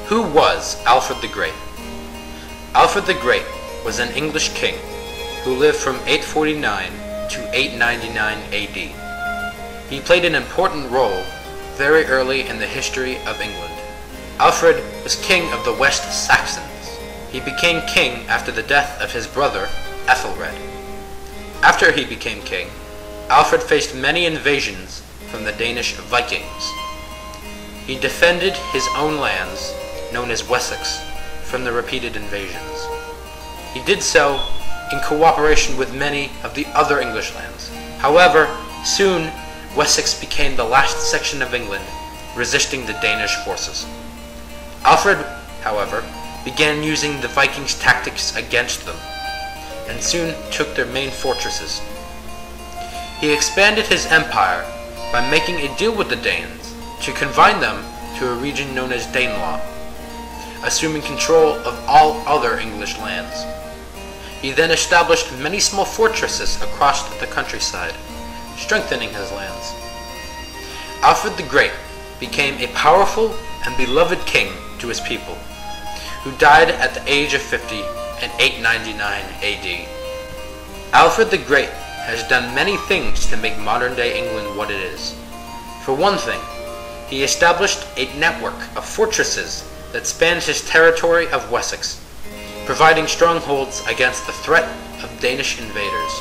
Who was Alfred the Great? Alfred the Great was an English king who lived from 849 to 899 AD. He played an important role very early in the history of England. Alfred was king of the West Saxons. He became king after the death of his brother, Ethelred. After he became king, Alfred faced many invasions from the Danish Vikings. He defended his own lands, known as Wessex, from the repeated invasions. He did so in cooperation with many of the other English lands. However, soon Wessex became the last section of England resisting the Danish forces. Alfred, however, began using the Vikings' tactics against them, and soon took their main fortresses. He expanded his empire by making a deal with the Danes to confine them to a region known as Danelaw, assuming control of all other English lands. He then established many small fortresses across the countryside, strengthening his lands. Alfred the Great became a powerful and beloved king to his people, who died at the age of 50 in 899 AD. Alfred the Great has done many things to make modern-day England what it is. For one thing, he established a network of fortresses that spanned his territory of Wessex, providing strongholds against the threat of Danish invaders.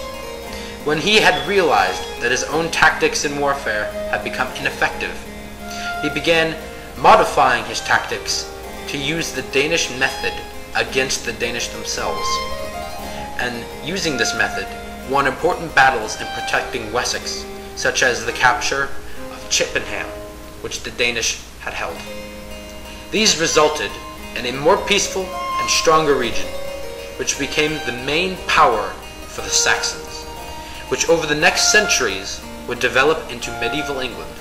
When he had realized that his own tactics in warfare had become ineffective, he began modifying his tactics to use the Danish method against the Danish themselves, and using this method, won important battles in protecting Wessex, such as the capture of Chippenham, which the Danish had held. These resulted in a more peaceful and stronger region, which became the main power for the Saxons, which over the next centuries would develop into medieval England.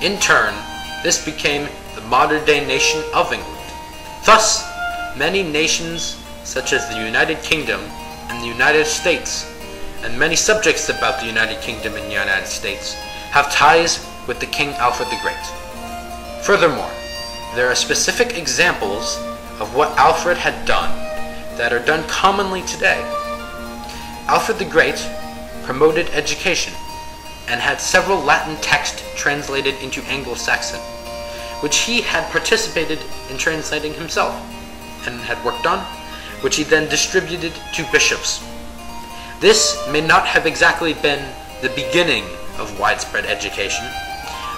In turn, this became the modern-day nation of England. Thus, many nations, such as the United Kingdom and the United States, and many subjects about the United Kingdom and the United States, have ties with the King Alfred the Great. Furthermore, there are specific examples of what Alfred had done that are done commonly today. Alfred the Great promoted education and had several Latin texts translated into anglo-saxon, which he had participated in translating himself and had worked on, which he then distributed to bishops. This may not have exactly been the beginning of widespread education,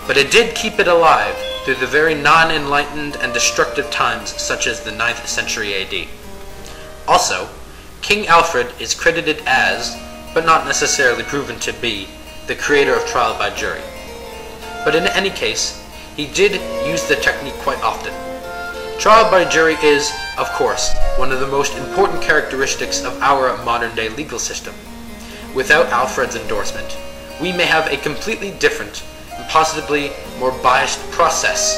but it did keep it alive through the very non-enlightened and destructive times such as the 9th century AD. Also, King Alfred is credited as, but not necessarily proven to be, the creator of trial by jury. But in any case, he did use the technique quite often. Trial by jury is, of course, one of the most important characteristics of our modern-day legal system. Without Alfred's endorsement, we may have a completely different and possibly more biased process.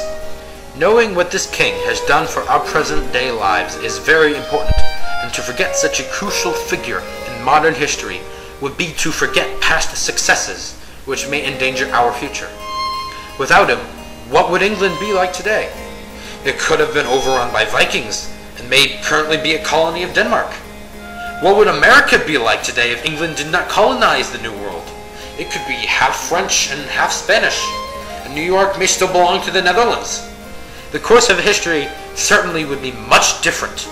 Knowing what this king has done for our present-day lives is very important, and to forget such a crucial figure in modern history would be to forget past successes which may endanger our future. Without him, what would England be like today? It could have been overrun by Vikings and may currently be a colony of Denmark. What would America be like today if England did not colonize the New World? It could be half French and half Spanish, and New York may still belong to the Netherlands. The course of history certainly would be much different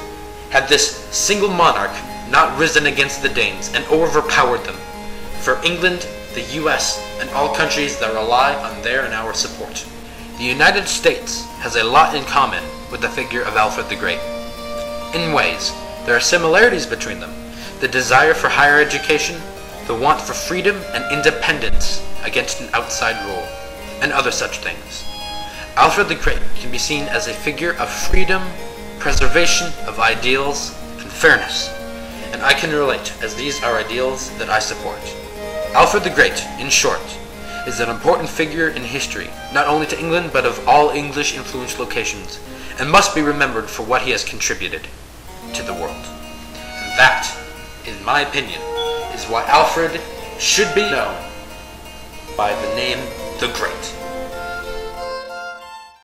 had this single monarch not risen against the Danes and overpowered them. For England, the US, and all countries that rely on their and our support. The United States has a lot in common with the figure of Alfred the Great. In ways, there are similarities between them: the desire for higher education, the want for freedom and independence against an outside rule, and other such things. Alfred the Great can be seen as a figure of freedom, preservation of ideals, and fairness, and I can relate, as these are ideals that I support. Alfred the Great, in short, is an important figure in history, not only to England but of all English-influenced locations, and must be remembered for what he has contributed to the world. And that, in my opinion, is why Alfred should be known by the name the Great.